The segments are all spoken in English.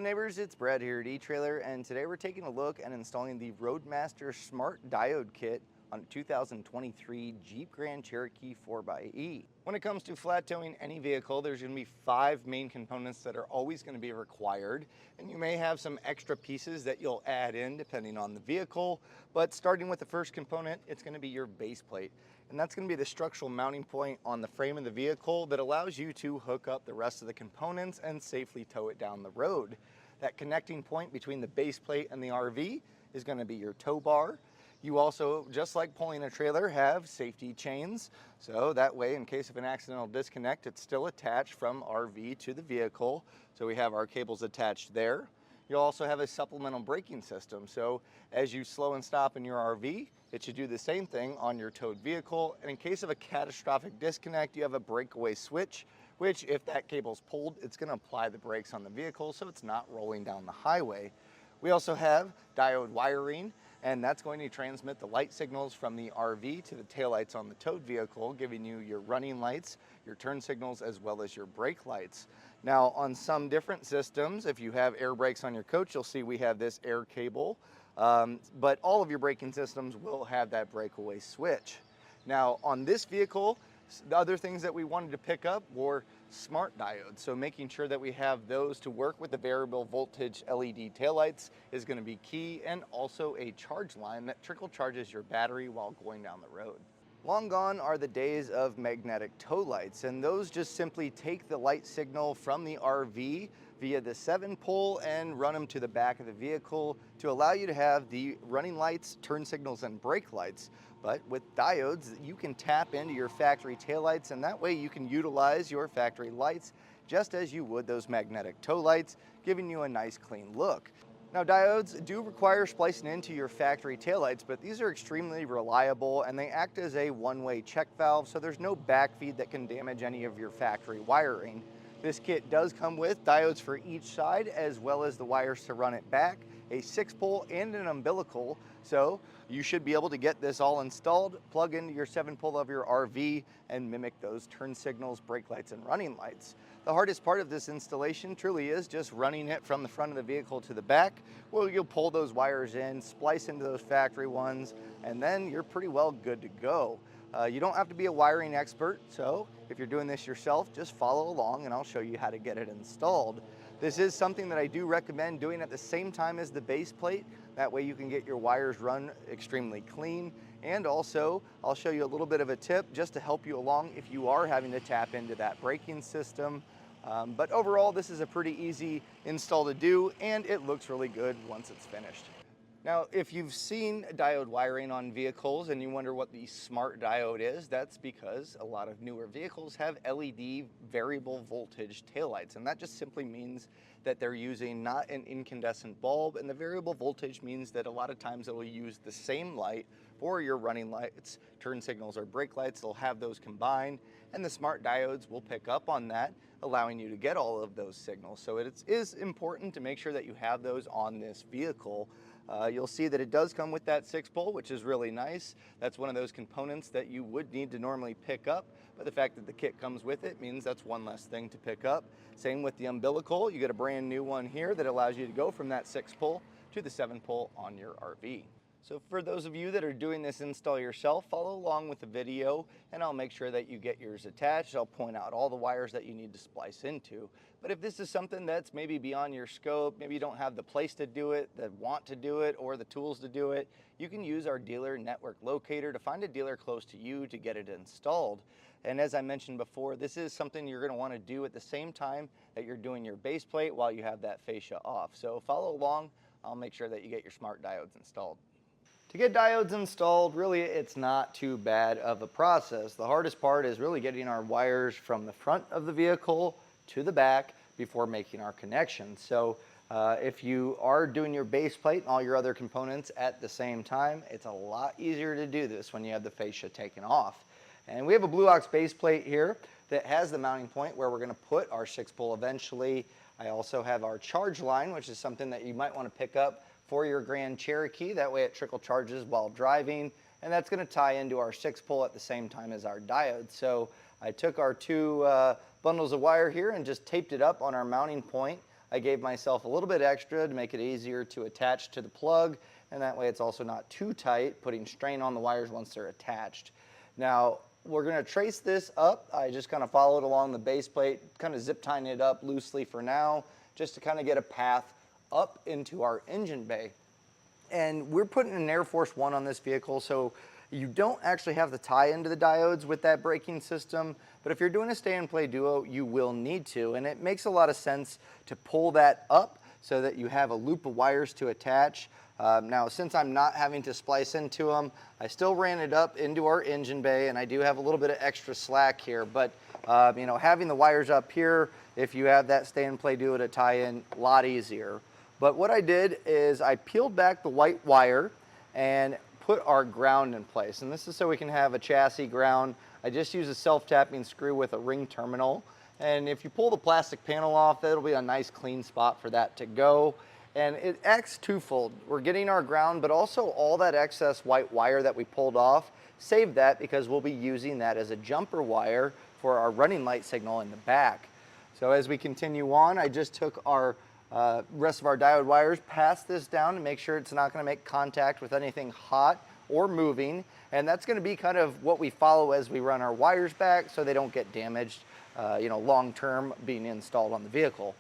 neighbors, it's Brad here at eTrailer, and today we're taking a look at installing the Roadmaster Smart Diode Kit on a 2023 Jeep Grand Cherokee 4xe. When it comes to flat towing any vehicle, there's going to be 5 main components that are always going to be required, and you may have some extra pieces that you'll add in depending on the vehicle, but starting with the first component, it's going to be your base plate. And that's going to be the structural mounting point on the frame of the vehicle that allows you to hook up the rest of the components and safely tow it down the road. That connecting point between the base plate and the RV is going to be your tow bar. You also, just like pulling a trailer, have safety chains. So that way, in case of an accidental disconnect, it's still attached from RV to the vehicle. So we have our cables attached there. You'll also have a supplemental braking system. So as you slow and stop in your RV, it should do the same thing on your towed vehicle. And in case of a catastrophic disconnect, you have a breakaway switch, which if that cable's pulled, it's gonna apply the brakes on the vehicle so it's not rolling down the highway. We also have diode wiring, and that's going to transmit the light signals from the RV to the taillights on the towed vehicle, giving you your running lights, your turn signals, as well as your brake lights. Now, on some different systems, if you have air brakes on your coach, you'll see we have this air cable, but all of your braking systems will have that breakaway switch. Now, on this vehicle, the other things that we wanted to pick up were smart diodes. So making sure that we have those to work with the variable voltage LED taillights is going to be key, and also a charge line that trickle charges your battery while going down the road. Long gone are the days of magnetic tow lights, and those just simply take the light signal from the RV via the 7-pole and run them to the back of the vehicle to allow you to have the running lights, turn signals, and brake lights. But with diodes, you can tap into your factory taillights, and that way you can utilize your factory lights just as you would those magnetic tow lights, giving you a nice clean look. Now, diodes do require splicing into your factory taillights, but these are extremely reliable and they act as a one-way check valve, so there's no backfeed that can damage any of your factory wiring. This kit does come with diodes for each side, as well as the wires to run it back, a 6-pole and an umbilical, so you should be able to get this all installed, plug into your 7-pole of your RV, and mimic those turn signals, brake lights, and running lights. The hardest part of this installation truly is just running it from the front of the vehicle to the back, where you'll pull those wires in, splice into those factory ones, and then you're pretty well good to go. You don't have to be a wiring expert, so if you're doing this yourself, just follow along and I'll show you how to get it installed. This is something that I do recommend doing at the same time as the base plate. That way you can get your wires run extremely clean. And also, I'll show you a little bit of a tip just to help you along if you are having to tap into that braking system. But overall, this is a pretty easy install to do, and it looks really good once it's finished. Now, if you've seen diode wiring on vehicles and you wonder what the smart diode is, that's because a lot of newer vehicles have LED variable voltage taillights, and that just simply means that they're using not an incandescent bulb, and the variable voltage means that a lot of times it will use the same light for your running lights, turn signals, or brake lights. They'll have those combined, and the smart diodes will pick up on that, allowing you to get all of those signals. So it is important to make sure that you have those on this vehicle. You'll see that it does come with that 6-pole, which is really nice. That's one of those components that you would need to normally pick up, but the fact that the kit comes with it means that's one less thing to pick up. Same with the umbilical. You get a brand new one here that allows you to go from that 6-pole to the 7-pole on your RV. So for those of you that are doing this install yourself, follow along with the video and I'll make sure that you get yours attached. I'll point out all the wires that you need to splice into. But if this is something that's maybe beyond your scope, maybe you don't have the place to do it, the want to do it, or the tools to do it, you can use our dealer network locator to find a dealer close to you to get it installed. And as I mentioned before, this is something you're going to want to do at the same time that you're doing your base plate while you have that fascia off. So follow along. I'll make sure that you get your smart diodes installed. To get diodes installed, really it's not too bad of a process. The hardest part is really getting our wires from the front of the vehicle to the back before making our connection. So if you are doing your base plate and all your other components at the same time, it's a lot easier to do this when you have the fascia taken off. And we have a Blue Ox base plate here that has the mounting point where we're going to put our 6-pole eventually. I also have our charge line, which is something that you might want to pick up for your Grand Cherokee. That way it trickle charges while driving, and that's going to tie into our 6-pole at the same time as our diode. So I took our 2 bundles of wire here and just taped it up on our mounting point. I gave myself a little bit extra to make it easier to attach to the plug, and that way it's also not too tight, putting strain on the wires once they're attached. Now, we're going to trace this up. I just kind of followed along the base plate, kind of zip tying it up loosely for now, just to kind of get a path up into our engine bay. And we're putting an Air Force One on this vehicle, so you don't actually have to tie into the diodes with that braking system, but if you're doing a stay and play duo, you will need to, and it makes a lot of sense to pull that up so that you have a loop of wires to attach. Now, since I'm not having to splice into them, I still ran it up into our engine bay, and I do have a little bit of extra slack here, but you know, having the wires up here, if you have that stay and play duo to tie in, a lot easier. But what I did is I peeled back the white wire and put our ground in place. And this is so we can have a chassis ground. I just use a self-tapping screw with a ring terminal. And if you pull the plastic panel off, that'll be a nice clean spot for that to go. And it acts twofold. We're getting our ground, but also all that excess white wire that we pulled off, save that because we'll be using that as a jumper wire for our running light signal in the back. So as we continue on, I just took our rest of our diode wires, pass this down to make sure it's not going to make contact with anything hot or moving, and that's going to be kind of what we follow as we run our wires back so they don't get damaged you know, long term being installed on the vehicle.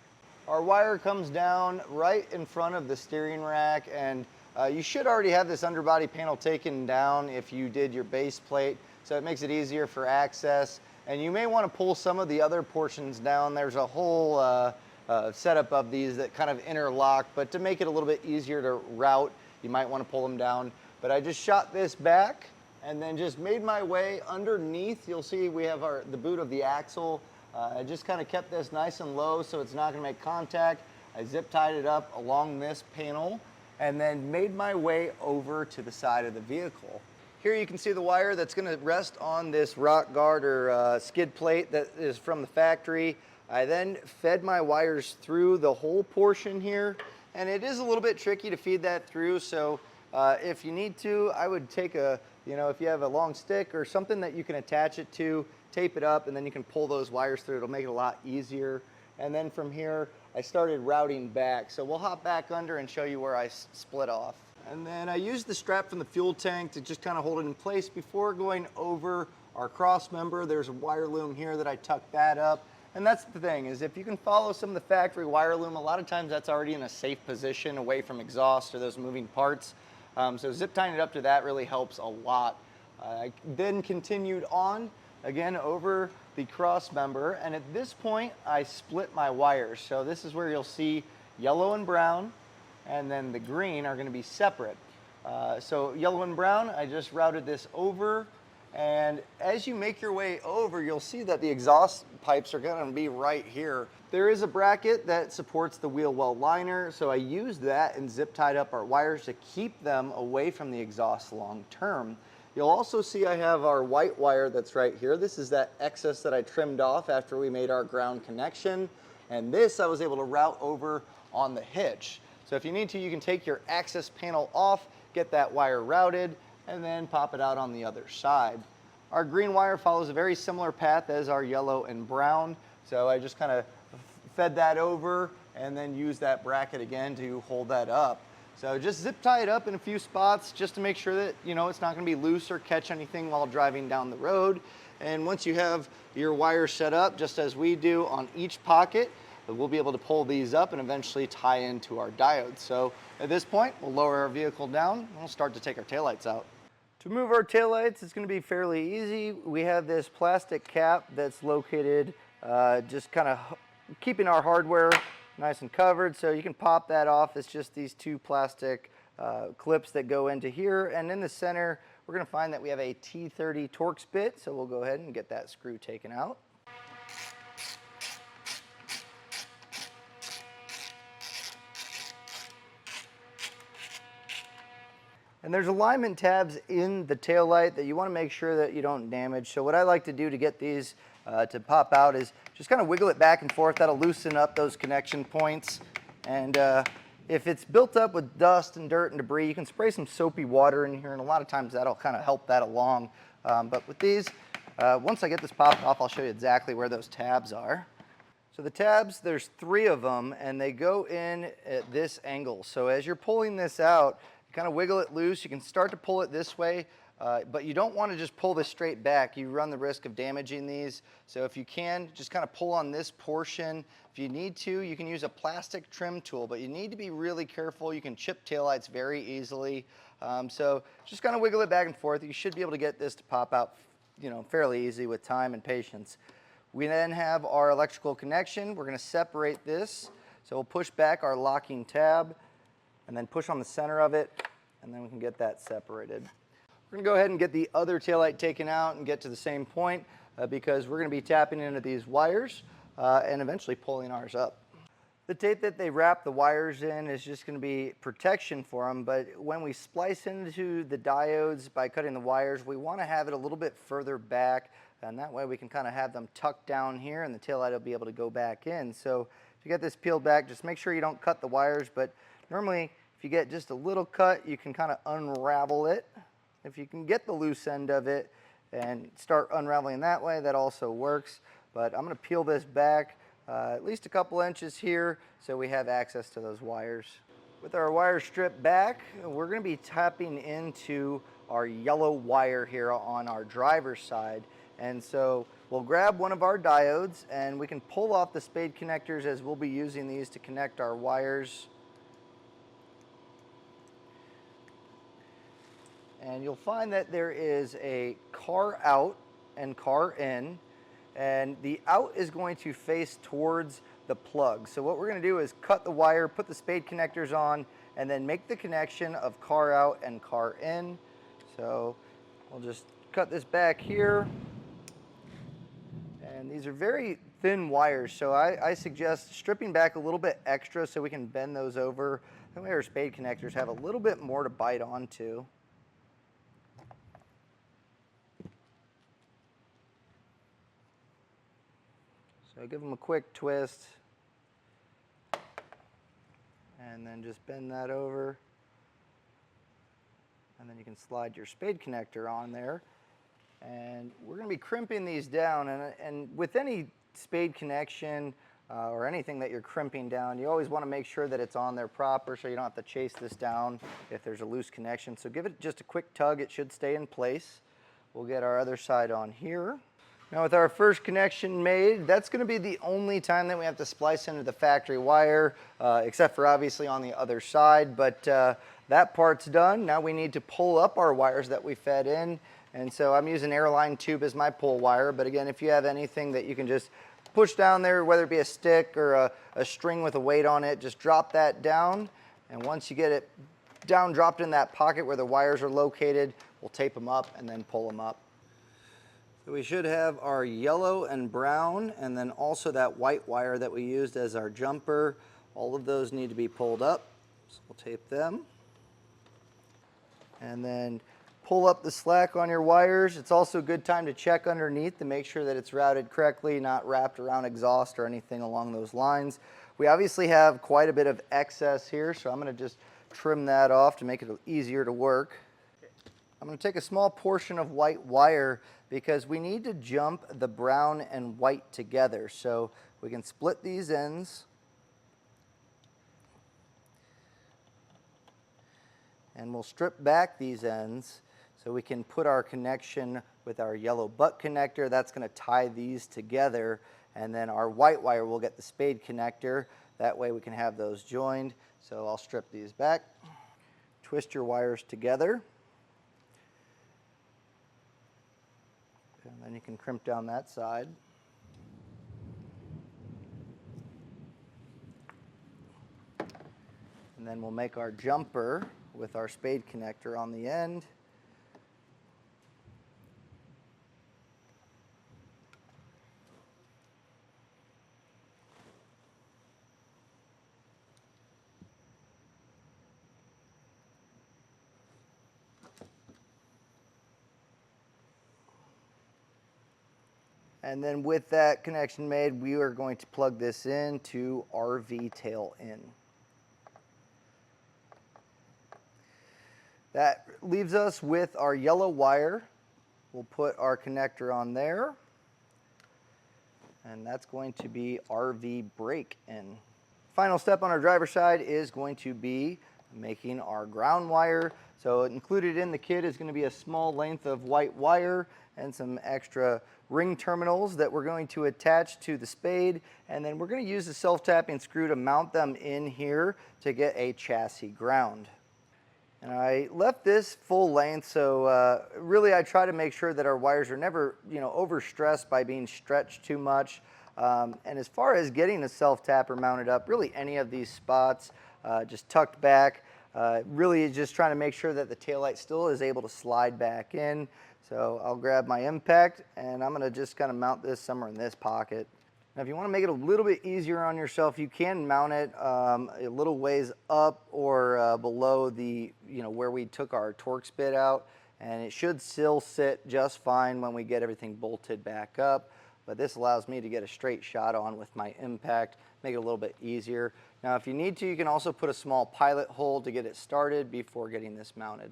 Our wire comes down right in front of the steering rack, and you should already have this underbody panel taken down if you did your base plate, so it makes it easier for access. And you may want to pull some of the other portions down. There's a whole setup of these that kind of interlock, but to make it a little bit easier to route, you might want to pull them down. But I just shot this back and then just made my way underneath. You'll see we have the boot of the axle. I just kind of kept this nice and low so it's not going to make contact. I zip tied it up along this panel and then made my way over to the side of the vehicle. Here you can see the wire that's going to rest on this rock guard or skid plate that is from the factory. I then fed my wires through the whole portion here, and it is a little bit tricky to feed that through, so if you need to, I would take you know, if you have a long stick or something that you can attach it to, tape it up, and then you can pull those wires through. It'll make it a lot easier. And then from here, I started routing back. So we'll hop back under and show you where I split off. And then I used the strap from the fuel tank to just kind of hold it in place before going over our cross member. There's a wire loom here that I tucked that up. And that's the thing, is if you can follow some of the factory wire loom, a lot of times that's already in a safe position away from exhaust or those moving parts. So zip tying it up to that really helps a lot. I then continued on, again, over the cross member, and at this point, I split my wires. So this is where you'll see yellow and brown, and then the green are gonna be separate. So yellow and brown, I just routed this over. And as you make your way over, you'll see that the exhaust pipes are going to be right here. There is a bracket that supports the wheel well liner, so I used that and zip tied up our wires to keep them away from the exhaust long term. You'll also see I have our white wire that's right here. This is that excess that I trimmed off after we made our ground connection. And this I was able to route over on the hitch. So if you need to, you can take your access panel off, get that wire routed, and then pop it out on the other side. Our green wire follows a very similar path as our yellow and brown, so I just kind of fed that over and then used that bracket again to hold that up. So just zip tie it up in a few spots just to make sure that, you know, it's not going to be loose or catch anything while driving down the road. And once you have your wires set up, just as we do on each pocket, we'll be able to pull these up and eventually tie into our diodes. So at this point, we'll lower our vehicle down and we'll start to take our taillights out. To move our taillights, it's going to be fairly easy. We have this plastic cap that's located just kind of keeping our hardware nice and covered, so you can pop that off. It's just these two plastic clips that go into here, and in the center we're going to find that we have a T30 Torx bit, so we'll go ahead and get that screw taken out. And there's alignment tabs in the taillight that you want to make sure that you don't damage. So what I like to do to get these to pop out is just kind of wiggle it back and forth. That'll loosen up those connection points. And if it's built up with dust and dirt and debris, you can spray some soapy water in here, and a lot of times that'll kind of help that along. But with these, once I get this popped off, I'll show you exactly where those tabs are. So the tabs, there's 3 of them, and they go in at this angle. So as you're pulling this out, you kind of wiggle it loose. You can start to pull it this way, but you don't want to just pull this straight back. You run the risk of damaging these. So if you can, just kind of pull on this portion. If you need to, you can use a plastic trim tool, but you need to be really careful. You can chip taillights very easily. So just kind of wiggle it back and forth. You should be able to get this to pop out, fairly easy with time and patience. We then have our electrical connection. We're going to separate this. So we'll push back our locking tab and then push on the center of it, and then we can get that separated. We're going to go ahead and get the other taillight taken out and get to the same point because we're going to be tapping into these wires and eventually pulling ours up. The tape that they wrap the wires in is just going to be protection for them, but when we splice into the diodes by cutting the wires, we want to have it a little bit further back, and that way we can kind of have them tucked down here and the taillight will be able to go back in. So if you get this peeled back, just make sure you don't cut the wires, but normally if you get just a little cut, you can kind of unravel it. If you can get the loose end of it and start unraveling that way, that also works. But I'm going to peel this back at least a couple inches here so we have access to those wires. With our wires stripped back, we're going to be tapping into our yellow wire here on our driver's side. And so we'll grab one of our diodes and we can pull off the spade connectors as we'll be using these to connect our wires. And you'll find that there is a car out and car in, and the out is going to face towards the plug. So what we're going to do is cut the wire, put the spade connectors on, and then make the connection of car out and car in. So we'll just cut this back here. And these are very thin wires, so I suggest stripping back a little bit extra so we can bend those over. That way our spade connectors have a little bit more to bite onto. So give them a quick twist and then just bend that over, and then you can slide your spade connector on there. And we're going to be crimping these down, and with any spade connection or anything that you're crimping down, you always want to make sure that it's on there proper so you don't have to chase this down if there's a loose connection. So give it just a quick tug, it should stay in place. We'll get our other side on here. Now with our first connection made, that's going to be the only time that we have to splice into the factory wire, except for obviously on the other side, but that part's done. Now we need to pull up our wires that we fed in, and so I'm using airline tube as my pull wire, but again, if you have anything that you can just push down there, whether it be a stick or a string with a weight on it, just drop that down, and once you get it down, dropped in that pocket where the wires are located, we'll tape them up and then pull them up. So we should have our yellow and brown, and then also that white wire that we used as our jumper. All of those need to be pulled up, so we'll tape them. And then pull up the slack on your wires. It's also a good time to check underneath to make sure that it's routed correctly, not wrapped around exhaust or anything along those lines. We obviously have quite a bit of excess here, so I'm going to just trim that off to make it easier to work. I'm going to take a small portion of white wire because we need to jump the brown and white together. So we can split these ends. And we'll strip back these ends so we can put our connection with our yellow butt connector. That's going to tie these together. And then our white wire will get the spade connector. That way we can have those joined. So I'll strip these back. Twist your wires together. And then you can crimp down that side. And then we'll make our jumper with our spade connector on the end. And then with that connection made, we are going to plug this in to RV tail in. That leaves us with our yellow wire. We'll put our connector on there. and that's going to be RV brake in. Final step on our driver's side is going to be making our ground wire. So included in the kit is going to be a small length of white wire and some extra ring terminals that we're going to attach to the spade, and then we're going to use the self-tapping screw to mount them in here to get a chassis ground. And I left this full length, so really I try to make sure that our wires are never, overstressed by being stretched too much. And as far as getting the self-tapper mounted up, really any of these spots, just tucked back, really just trying to make sure that the taillight still is able to slide back in. So I'll grab my impact, and I'm going to just kind of mount this somewhere in this pocket. Now, if you want to make it a little bit easier on yourself, you can mount it a little ways up or below the, where we took our Torx bit out, and it should still sit just fine when we get everything bolted back up. But this allows me to get a straight shot on with my impact, make it a little bit easier. Now, if you need to, you can also put a small pilot hole to get it started before getting this mounted.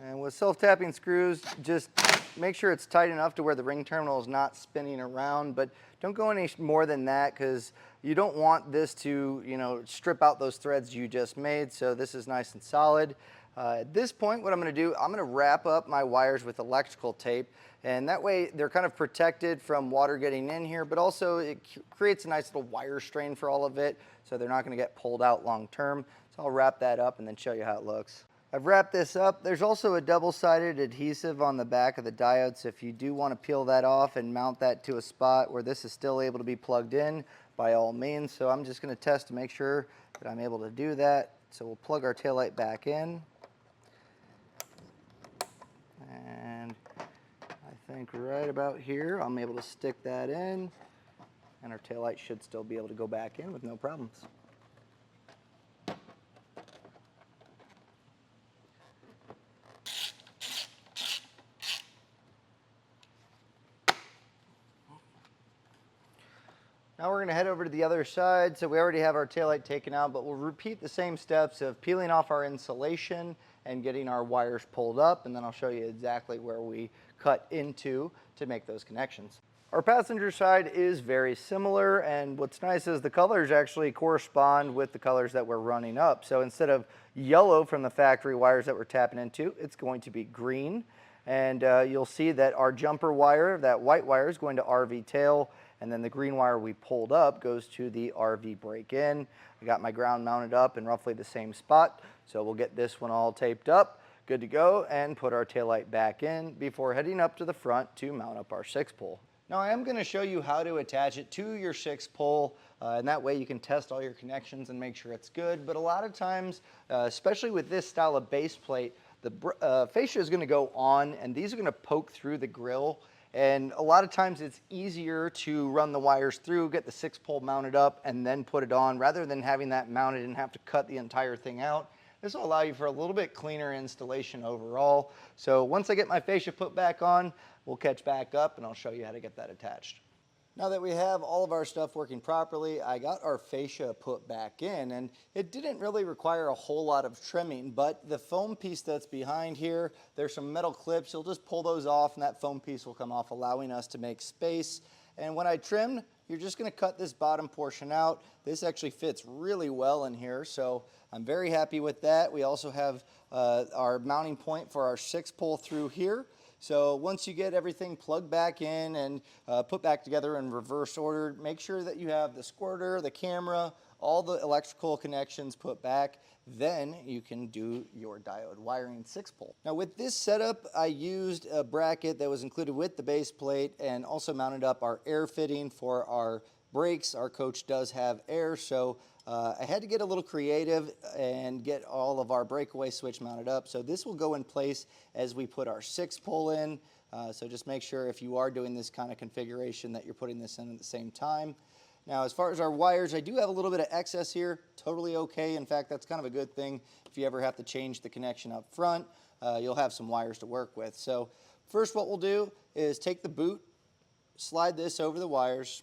And with self-tapping screws, just make sure it's tight enough to where the ring terminal is not spinning around, but don't go any more than that because you don't want this to, strip out those threads you just made. So this is nice and solid. At this point, what I'm going to do, I'm going to wrap up my wires with electrical tape, and that way they're kind of protected from water getting in here, but also it creates a nice little wire strain for all of it, so they're not going to get pulled out long term. So I'll wrap that up and then show you how it looks. I've wrapped this up. There's also a double-sided adhesive on the back of the diode, so if you do want to peel that off and mount that to a spot where this is still able to be plugged in, by all means. So I'm just going to test to make sure that I'm able to do that. So we'll plug our taillight back in. And I think right about here, I'm able to stick that in, and our taillight should still be able to go back in with no problems. Now we're going to head over to the other side. So we already have our taillight taken out, but we'll repeat the same steps of peeling off our insulation and getting our wires pulled up, and then I'll show you exactly where we cut into to make those connections. Our passenger side is very similar, and what's nice is the colors actually correspond with the colors that we're running up. So instead of yellow from the factory wires that we're tapping into, it's going to be green. And you'll see that our jumper wire, that white wire, is going to RV tail, and then the green wire we pulled up goes to the RV break-in. I got my ground mounted up in roughly the same spot, so we'll get this one all taped up, good to go, and put our taillight back in before heading up to the front to mount up our 6-pole. Now I am going to show you how to attach it to your 6-pole, and that way you can test all your connections and make sure it's good. But a lot of times, especially with this style of base plate, the fascia is going to go on, and these are going to poke through the grill. And a lot of times it's easier to run the wires through, get the 6-pole mounted up, and then put it on, rather than having that mounted and have to cut the entire thing out. This will allow you for a little bit cleaner installation overall. So once I get my fascia put back on, we'll catch back up and I'll show you how to get that attached. Now that we have all of our stuff working properly, I got our fascia put back in, and it didn't really require a whole lot of trimming, but the foam piece that's behind here, there's some metal clips. You'll just pull those off and that foam piece will come off, allowing us to make space. And when I trimmed, you're just going to cut this bottom portion out. This actually fits really well in here, so I'm very happy with that. We also have our mounting point for our 6-pole through here. So once you get everything plugged back in and put back together in reverse order, make sure that you have the squirter, the camera, all the electrical connections put back. Then you can do your diode wiring 6-pole. Now with this setup, I used a bracket that was included with the base plate and also mounted up our air fitting for our brakes. Our coach does have air, so I had to get a little creative and get all of our breakaway switch mounted up. So this will go in place as we put our 6-pole in. So just make sure if you are doing this kind of configuration that you're putting this in at the same time. Now as far as our wires, I do have a little bit of excess here, totally okay. In fact, that's kind of a good thing. If you ever have to change the connection up front, you'll have some wires to work with. So first what we'll do is take the boot, slide this over the wires.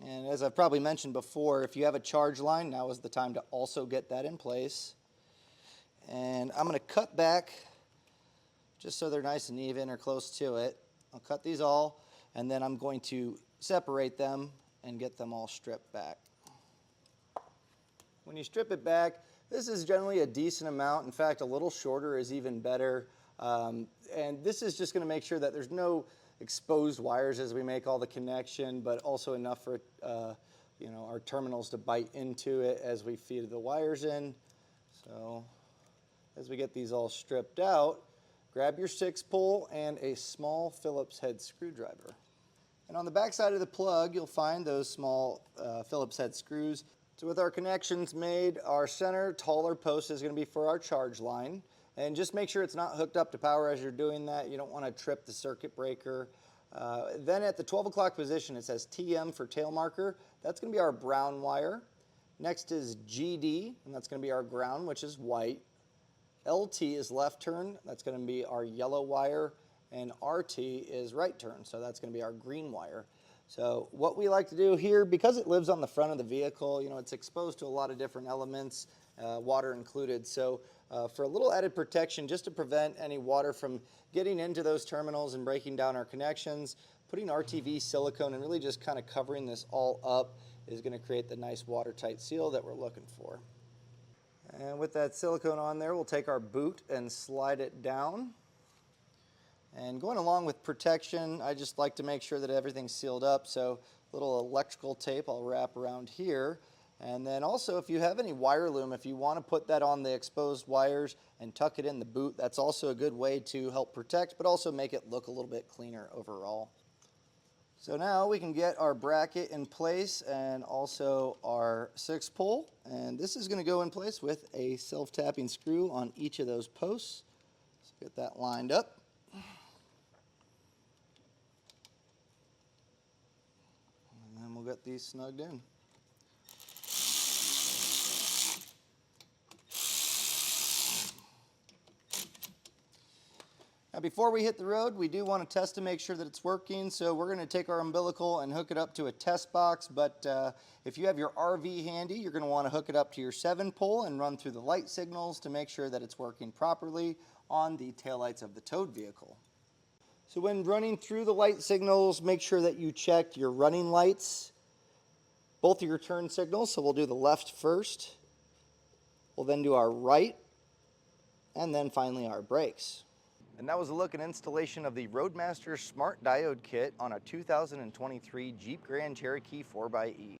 And as I've probably mentioned before, if you have a charge line, now is the time to also get that in place. And I'm going to cut back just so they're nice and even or close to it. I'll cut these all, and then I'm going to separate them and get them all stripped back. When you strip it back, this is generally a decent amount. In fact, a little shorter is even better. And this is just going to make sure that there's no exposed wires as we make all the connection, but also enough for our terminals to bite into it as we feed the wires in. So as we get these all stripped out, grab your 6-pole and a small Phillips head screwdriver. And on the back side of the plug, you'll find those small Phillips head screws. So with our connections made, our center taller post is going to be for our charge line. And just make sure it's not hooked up to power as you're doing that. You don't want to trip the circuit breaker. Then at the 12 o'clock position, it says TM for tail marker. That's going to be our brown wire. Next is GD, and that's going to be our ground, which is white. LT is left turn. That's going to be our yellow wire. And RT is right turn, so that's going to be our green wire. So what we like to do here, because it lives on the front of the vehicle, it's exposed to a lot of different elements, water included. So for a little added protection, just to prevent any water from getting into those terminals and breaking down our connections, putting RTV silicone and really just kind of covering this all up is going to create the nice watertight seal that we're looking for. And with that silicone on there, we'll take our boot and slide it down. And going along with protection, I just like to make sure that everything's sealed up. So a little electrical tape I'll wrap around here. And then also, if you have any wire loom, if you want to put that on the exposed wires and tuck it in the boot, that's also a good way to help protect, but also make it look a little bit cleaner overall. So now we can get our bracket in place and also our 6-pole. And this is going to go in place with a self-tapping screw on each of those posts. So get that lined up. And then we'll get these snugged in. Now before we hit the road, we do want to test to make sure that it's working, so we're going to take our umbilical and hook it up to a test box, but if you have your RV handy, you're going to want to hook it up to your 7-pole and run through the light signals to make sure that it's working properly on the taillights of the towed vehicle. So when running through the light signals, make sure that you check your running lights, both of your turn signals, so we'll do the left first, we'll then do our right, and then finally our brakes. And that was a look and installation of the Roadmaster Smart Diode Kit on a 2023 Jeep Grand Cherokee 4xe.